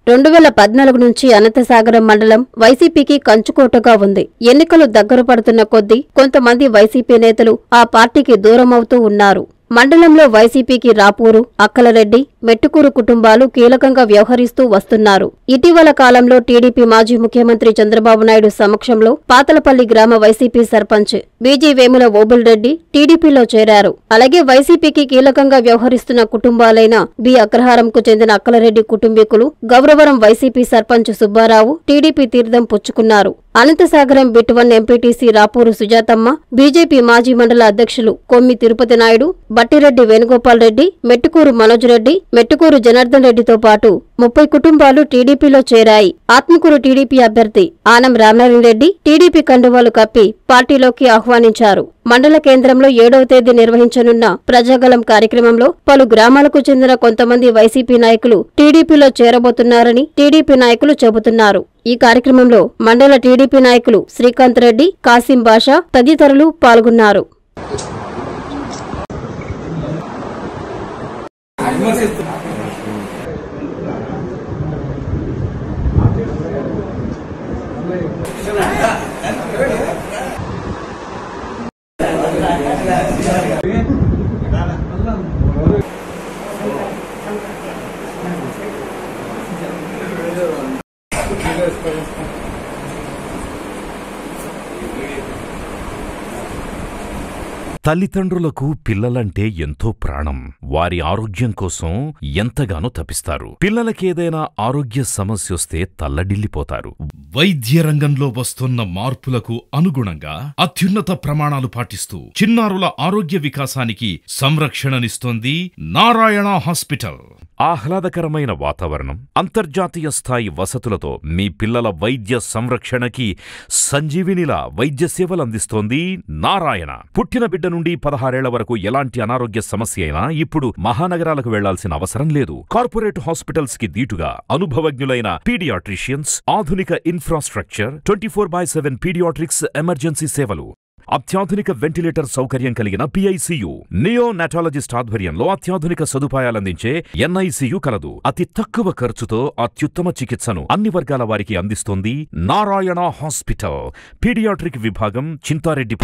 2014 నుంచి అనంతసాగరం మండలం వైసీపీకి కంచుకోటగా ఉంది. ఎన్నికలు దగ్గర పడుతున్న కొద్దీ కొంతమంది వైసీపీ నేతలు ఆ పార్టీకి దూరమవుతూ ఉన్నారు. మండలంలో వైసీపీకి రాపూరు, అక్కలరెడ్డి, మెట్టుకూరు కుటుంబాలు కీలకంగా వ్యవహరిస్తూ వస్తున్నారు. ఇటీవల కాలంలో టీడీపీ మాజీ ముఖ్యమంత్రి చంద్రబాబు నాయుడు సమక్షంలో పాతలపల్లి గ్రామ వైసీపీ సర్పంచ్ బీజీ వేముల ఓబుల్రెడ్డి టీడీపీలో చేరారు. అలాగే వైసీపీకి కీలకంగా వ్యవహరిస్తున్న కుటుంబాలైన బి అగ్రహారంకు చెందిన అక్కలరెడ్డి కుటుంబీకులు గౌరవరం వైసీపీ సర్పంచ్ సుబ్బారావు టీడీపీ తీర్థం పుచ్చుకున్నారు. అనంతసాగరం బిట్1 ఎంపీటీసీ రాపూరు సుజాతమ్మ, బీజేపీ మాజీ మండల అధ్యక్షులు కొమ్మి తిరుపతి నాయుడు, బట్టిరెడ్డి వేణుగోపాల్ రెడ్డి, మెట్టుకూరు మనోజ్ రెడ్డి, మెట్టుకూరు జనార్దన్ రెడ్డితో పాటు 30 కుటుంబాలు టీడీపీలో చేరాయి. ఆత్మకూరు టీడీపీ అభ్యర్థి ఆనం రామనారాయణ రెడ్డి టీడీపీ కండువాలు కప్పి పార్టీలోకి ఆహ్వానించారు. మండల కేంద్రంలో 7వ తేదీ నిర్వహించనున్న ప్రజాగలం కార్యక్రమంలో పలు గ్రామాలకు చెందిన కొంతమంది వైసీపీ నాయకులు టీడీపీలో చేరబోతున్నారని టీడీపీ నాయకులు చెబుతున్నారు. ఈ కార్యక్రమంలో మండల టీడీపీ నాయకులు శ్రీకాంత్ రెడ్డి, కాసిం బాషా తదితరులు పాల్గొన్నారు. తల్లిదండ్రులకు పిల్లలంటే ఎంతో ప్రాణం. వారి ఆరోగ్యం కోసం ఎంతగానో తపిస్తారు. పిల్లలకేదైనా ఆరోగ్య సమస్యొస్తే తల్లడిల్లిపోతారు. వైద్య రంగంలో వస్తున్న మార్పులకు అనుగుణంగా అత్యున్నత ప్రమాణాలు పాటిస్తూ చిన్నారుల ఆరోగ్య వికాసానికి సంరక్షణనిస్తోంది నారాయణ హాస్పిటల్. ఆహ్లాదకరమైన వాతావరణం, అంతర్జాతీయ స్థాయి వసతులతో మీ పిల్లల వైద్య సంరక్షణకి సంజీవినిలా వైద్య సేవలందిస్తోంది నారాయణ. పుట్టిన బిడ్డ నుండి 16 ఏళ్ల వరకు ఎలాంటి అనారోగ్య సమస్య అయినా ఇప్పుడు మహానగరాలకు వెళ్లాల్సిన అవసరం లేదు. కార్పొరేట్ హాస్పిటల్స్ కి దీటుగా అనుభవజ్ఞులైన పీడియాట్రిషియన్స్, ఆధునిక ఇన్ఫ్రాస్ట్రక్చర్, 24/7 పీడియాట్రిక్స్ ఎమర్జెన్సీ సేవలు, అత్యాధునిక వెంటిలేటర్ సౌకర్యం కలిగిన పిఐసియు, నియోనాటాలజిస్ట్ ఆధ్వర్యంలో అత్యాధునిక సదుపాయాలందించే ఎన్ఐసియు కలదు. అతి తక్కువ ఖర్చుతో అత్యుత్తమ చికిత్సను అన్ని వర్గాల వారికి అందిస్తోంది నారాయణ హాస్పిటల్. పీడియాట్రిక్ విభాగం, చింతారెడ్డి.